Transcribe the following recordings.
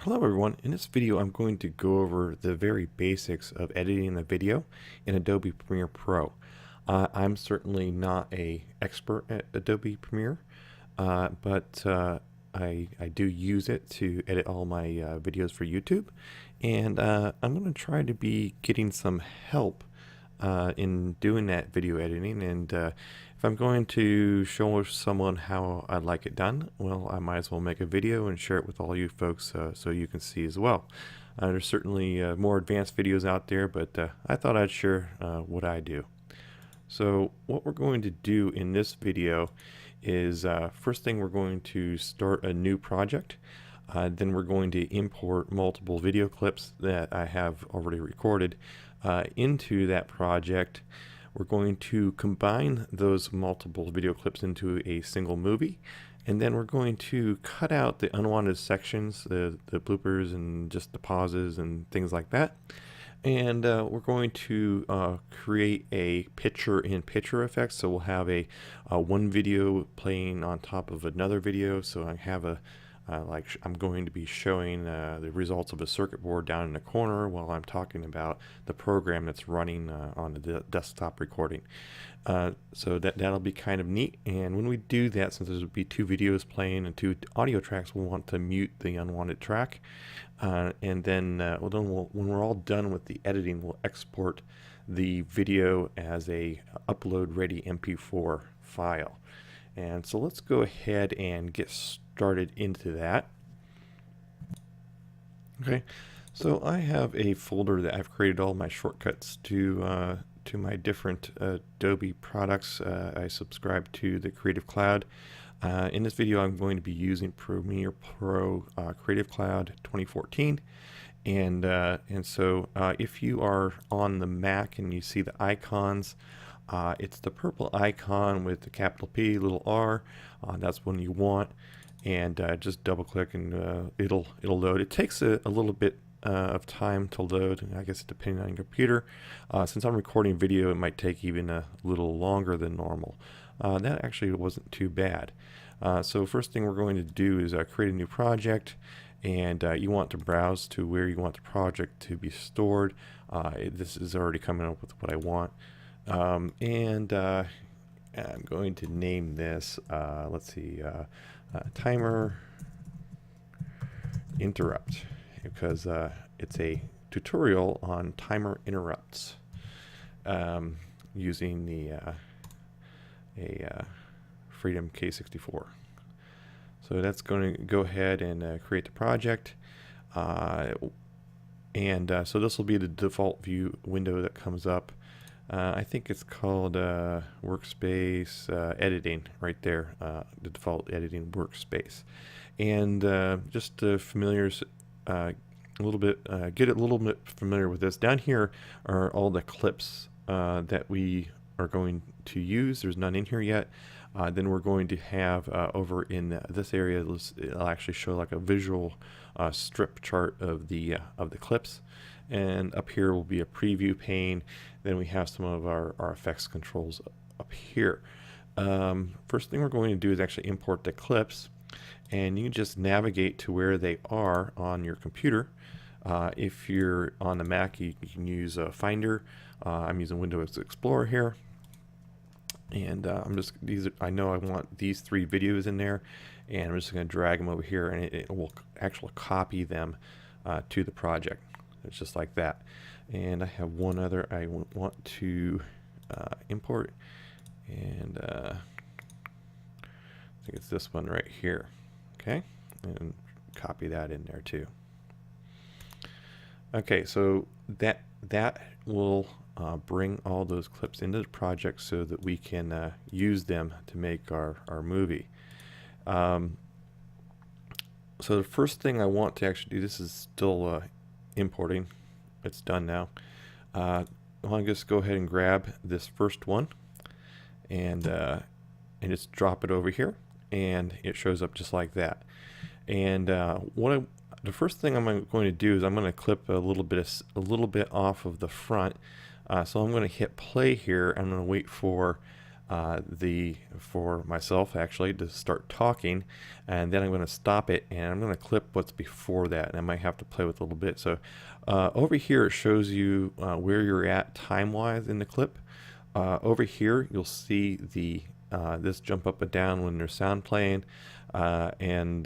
Hello everyone, in this video I'm going to go over the very basics of editing a video in Adobe Premiere Pro. I'm certainly not an expert at Adobe Premiere, but I do use it to edit all my videos for YouTube, and I'm going to try to be getting some help in doing that video editing, and if I'm going to show someone how I'd like it done, well, I might as well make a video and share it with all you folks so you can see as well. There's certainly more advanced videos out there, but I thought I'd share what I do. So what we're going to do in this video is first thing we're going to start a new project. Then we're going to import multiple video clips that I have already recorded into that project. We're going to combine those multiple video clips into a single movie, and then we're going to cut out the unwanted sections, the bloopers and just the pauses and things like that. And we're going to create a picture-in-picture effect. So we'll have a one video playing on top of another video. So I have a I'm going to be showing the results of a circuit board down in the corner while I'm talking about the program that's running on the desktop recording. So that'll be kind of neat. And when we do that, since there'll be two videos playing and two audio tracks, we'll want to mute the unwanted track. And then, when we're all done with the editing, we'll export the video as a upload-ready MP4 file. And so let's go ahead and get started into that. Okay, so I have a folder that I've created all my shortcuts to my different Adobe products. I subscribe to the Creative Cloud. In this video, I'm going to be using Premiere Pro Creative Cloud 2014. And so if you are on the Mac and you see the icons, it's the purple icon with the capital P, little r. That's one you want, and just double click and it'll load. It takes a little bit of time to load, I guess depending on your computer. Since I'm recording video, it might take even a little longer than normal. That actually wasn't too bad. So first thing we're going to do is create a new project, and you want to browse to where you want the project to be stored. This is already coming up with what I want. And I'm going to name this, let's see, timer interrupt, because it's a tutorial on timer interrupts using the Freedom K64. So that's going to go ahead and create the project. So this will be the default view window that comes up. I think it's called workspace editing right there, the default editing workspace. And just to get a little bit familiar with this, down here are all the clips that we are going to use. There's none in here yet. Then we're going to have over in this area, it'll actually show like a visual strip chart of the clips. And up here will be a preview pane. Then we have some of our effects controls up here. First thing we're going to do is actually import the clips, and you can just navigate to where they are on your computer. If you're on the Mac, you can use Finder. I'm using Windows Explorer here, and I know I want these three videos in there, and I'm just going to drag them over here, and it will actually copy them to the project. It's just like that. And I have one other I want to import, and I think it's this one right here. Okay, and copy that in there too. Okay, so that will bring all those clips into the project so that we can use them to make our movie. So the first thing I want to actually do, this is still importing. It's done now. I want to just go ahead and grab this first one and just drop it over here, and it shows up just like that. And the first thing I'm going to do is I'm going to clip a little bit off of the front. So I'm going to hit play here. I'm going to wait for for myself actually to start talking, and then I'm going to stop it and I'm going to clip what's before that, and I might have to play with a little bit. So over here it shows you where you're at time-wise in the clip. Over here you'll see the this jump up and down when there's sound playing, and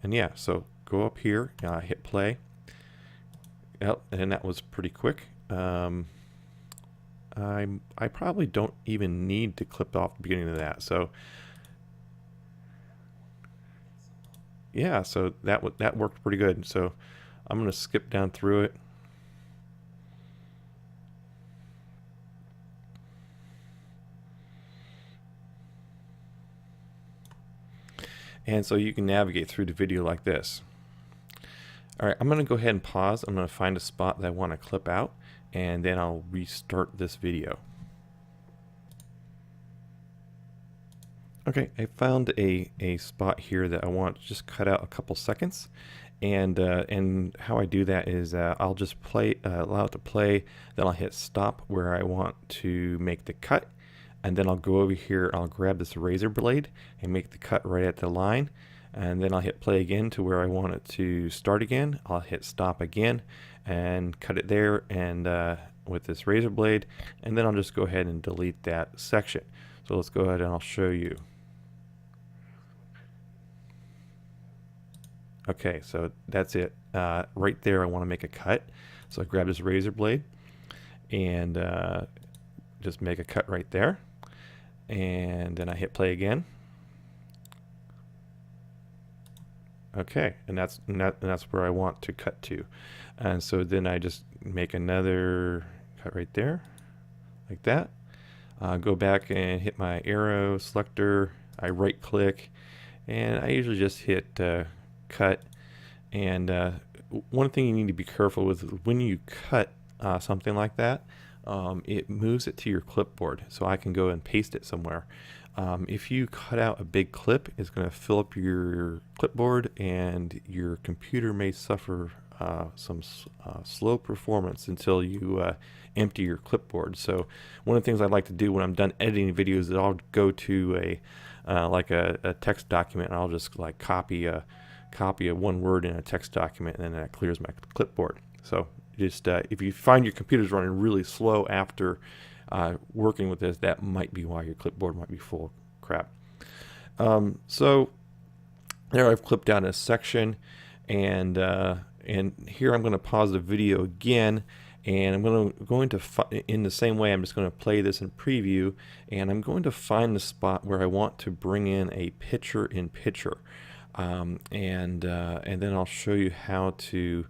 yeah, so go up here, hit play. Yep, and that was pretty quick. I probably don't even need to clip off the beginning of that. So yeah, so that worked pretty good. So I'm going to skip down through it. And so you can navigate through the video like this. All right, I'm going to go ahead and pause. I'm going to find a spot that I want to clip out, and then I'll restart this video. Okay, I found a spot here that I want to just cut out a couple seconds, and how I do that is I'll just allow it to play, then I'll hit stop where I want to make the cut, and then I'll go over here, I'll grab this razor blade and make the cut right at the line, and then I'll hit play again to where I want it to start again. I'll hit stop again and cut it there, and with this razor blade, and then I'll just go ahead and delete that section. So let's go ahead and I'll show you. Okay, so that's it. Right there I want to make a cut. So I grab this razor blade and just make a cut right there. And then I hit play again. Okay, and that's where I want to cut to. And so then I just make another cut right there, like that. Go back and hit my arrow selector. I right click, and I usually just hit cut. And one thing you need to be careful with when you cut something like that, it moves it to your clipboard, so I can go and paste it somewhere. If you cut out a big clip, it's going to fill up your clipboard, and your computer may suffer some slow performance until you empty your clipboard. So one of the things I like to do when I'm done editing videos is I'll go to a text document, and I'll just like copy a one word in a text document, and then that clears my clipboard. So just if you find your computer's running really slow after working with this, that might be why your clipboard might be full of crap. So there I've clipped out a section, and here I'm going to pause the video again, and I'm going to in the same way I'm just going to play this in preview, and I'm going to find the spot where I want to bring in a picture-in-picture. And then I'll show you how to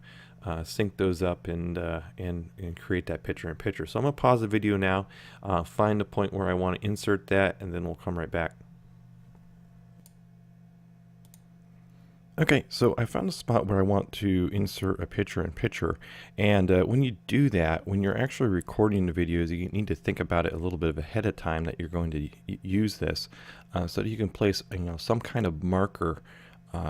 sync those up and create that picture-in-picture. So I'm going to pause the video now, find the point where I want to insert that, and then we'll come right back. Okay, so I found a spot where I want to insert a picture-in-picture, and when you do that, when you're actually recording the videos, you need to think about it a little bit ahead of time that you're going to use this, so that you can place some kind of marker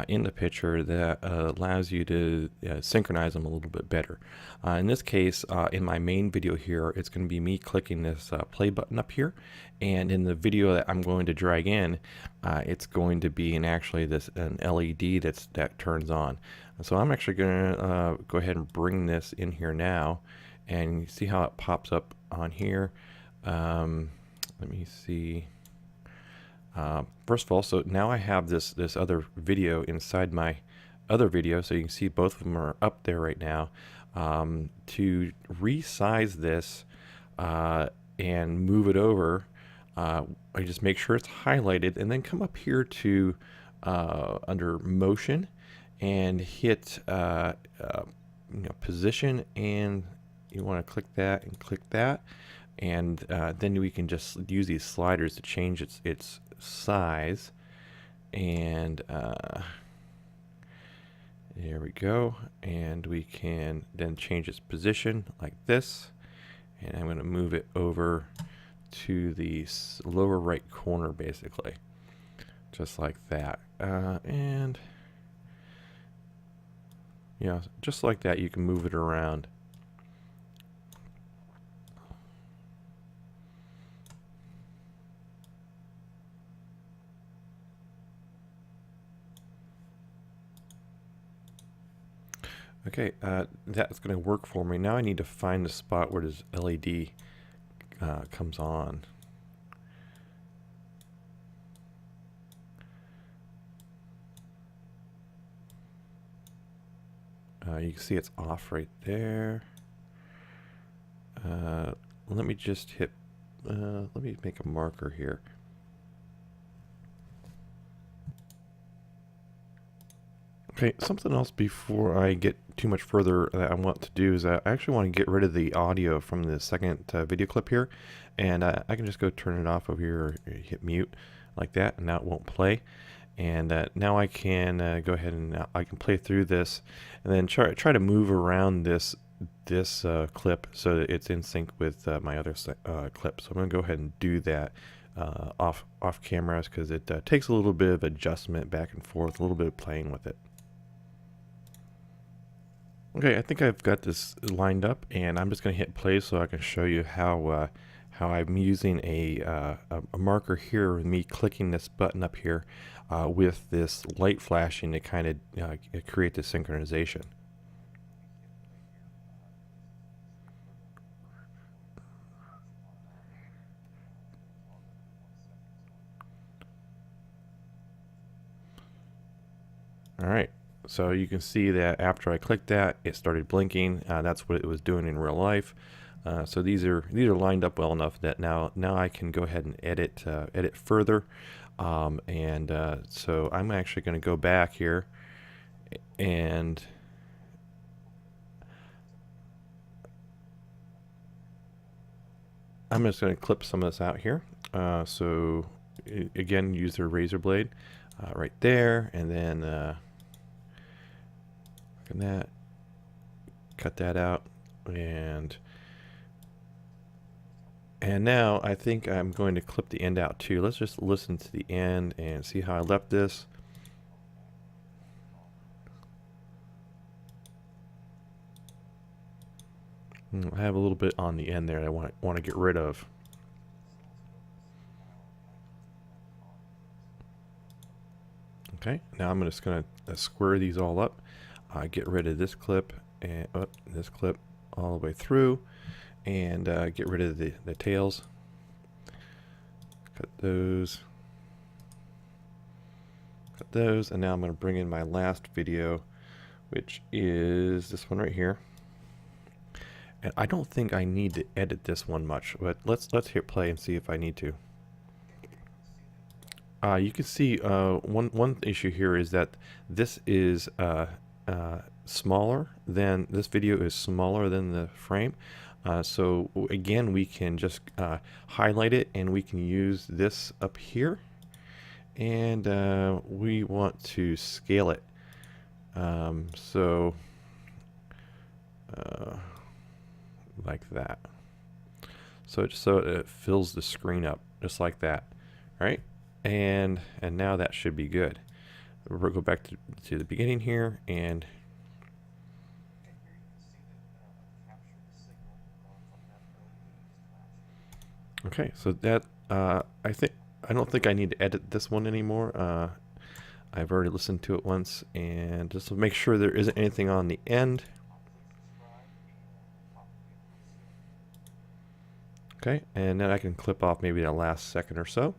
in the picture that allows you to synchronize them a little bit better. In this case, in my main video here, it's going to be me clicking this play button up here, and in the video that I'm going to drag in, it's going to be actually an LED that turns on. So I'm actually going to go ahead and bring this in here now, and you see how it pops up on here. Let me see. First of all, so now I have this other video inside my other video, so you can see both of them are up there right now. To resize this and move it over, I just make sure it's highlighted, and then come up here to under motion and hit position, and you want to click that and click that, and then we can just use these sliders to change its size, and there we go, and we can then change its position like this, and I'm going to move it over to the lower right corner, basically just like that, and yeah, just like that you can move it around. Okay, that's going to work for me. Now I need to find the spot where this LED comes on. You can see it's off right there. Let me just hit, let me make a marker here. Okay, something else before I get too much further that I want to do is I actually want to get rid of the audio from the second video clip here, and I can just go turn it off over here or hit mute like that, and now it won't play. And now I can go ahead and I can play through this, and then try to move around this clip so that it's in sync with my other clip. So I'm going to go ahead and do that off cameras because it takes a little bit of adjustment back and forth, a little bit of playing with it. Okay, I think I've got this lined up, and I'm just going to hit play so I can show you how I'm using a marker here with me clicking this button up here with this light flashing to kind of create the synchronization. All right. So you can see that after I clicked that, it started blinking. That's what it was doing in real life. So these are lined up well enough that now I can go ahead and edit further. So I'm actually going to go back here, and I'm just going to clip some of this out here. So again, use the razor blade right there, and then that, cut that out, and now I think I'm going to clip the end out too. Let's just listen to the end and see how I left this. I have a little bit on the end there that I want to get rid of. Okay, now I'm just going to square these all up. Get rid of this clip and this clip all the way through, and get rid of the tails. Cut those, and now I'm going to bring in my last video, which is this one right here. And I don't think I need to edit this one much, but let's hit play and see if I need to. You can see one issue here is that this is smaller than this video is smaller than the frame. So again, we can just highlight it, and we can use this up here, and we want to scale it. Like that. So it fills the screen up just like that. All right, and now that should be good. We'll go back to the beginning here, and okay, so that I don't think I need to edit this one anymore. I've already listened to it once, and just to make sure there isn't anything on the end. Okay, and then I can clip off maybe the last second or so.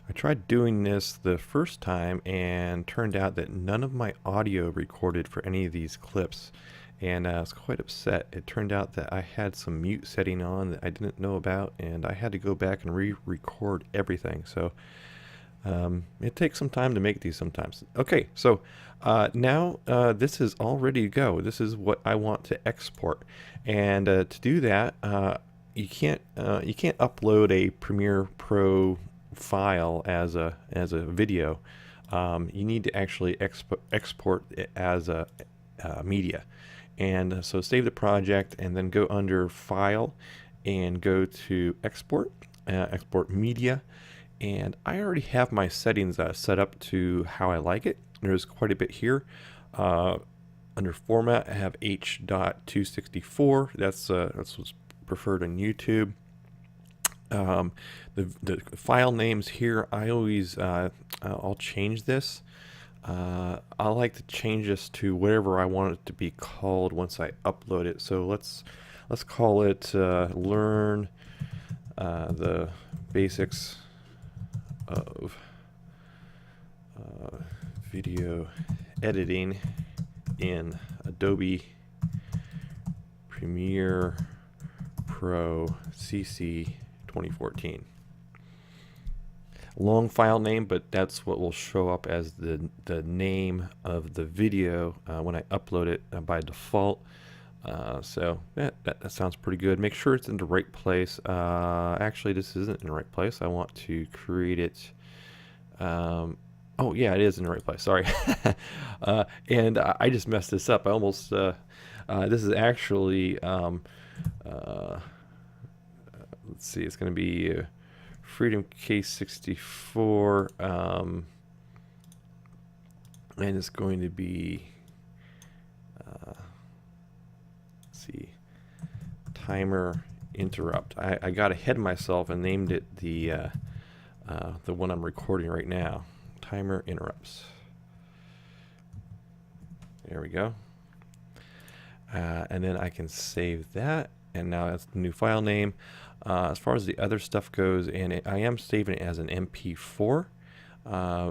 I tried doing this the first time and turned out that none of my audio recorded for any of these clips, and I was quite upset. It turned out that I had some mute setting on that I didn't know about, and I had to go back and re-record everything. So it takes some time to make these sometimes. Okay, so now this is all ready to go. This is what I want to export, and to do that, you can't upload a Premiere Pro file as a video. You need to actually export it as a media, and so save the project, and then go under File, and go to Export, Export Media. And I already have my settings set up to how I like it. There's quite a bit here. Under Format, I have H.264. That's what's preferred on YouTube. Um, the file names here, I always I'll change this. I like to change this to whatever I want it to be called once I upload it. So let's call it learn the basics of video editing in Adobe Premiere Pro CC 2014. Long file name, but that's what will show up as the name of the video when I upload it by default. So that sounds pretty good. Make sure it's in the right place. Actually, this isn't in the right place. I want to create it. Oh yeah, it is in the right place. Sorry. And I just messed this up. I almost. This is actually. Let's see. It's going to be. Freedom Case 64, and it's going to be, let's see, timer interrupt. I got ahead of myself and named it the one I'm recording right now, timer interrupts. There we go. And then I can save that, and now that's the new file name. As far as the other stuff goes, and I am saving it as an MP4.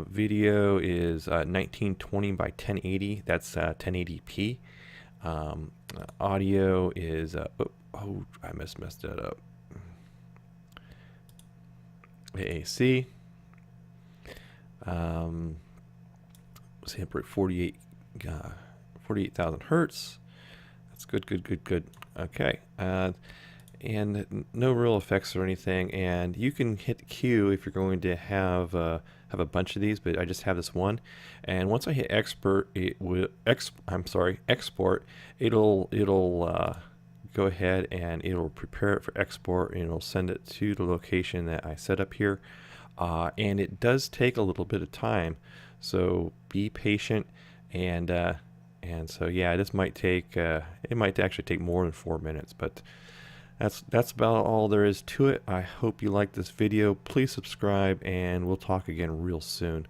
Video is 1920 by 1080. That's 1080p. Audio is I messed that up. AAC. Sample rate 48,000 hertz. That's good. Okay. And no real effects or anything, and you can hit Q if you're going to have a bunch of these, but I just have this one. And once I hit export, it will export. It'll go ahead and it'll prepare it for export, and it'll send it to the location that I set up here. And it does take a little bit of time, so be patient. And so yeah, this might take it might actually take more than 4 minutes, but that's about all there is to it. I hope you liked this video. Please subscribe, and we'll talk again real soon.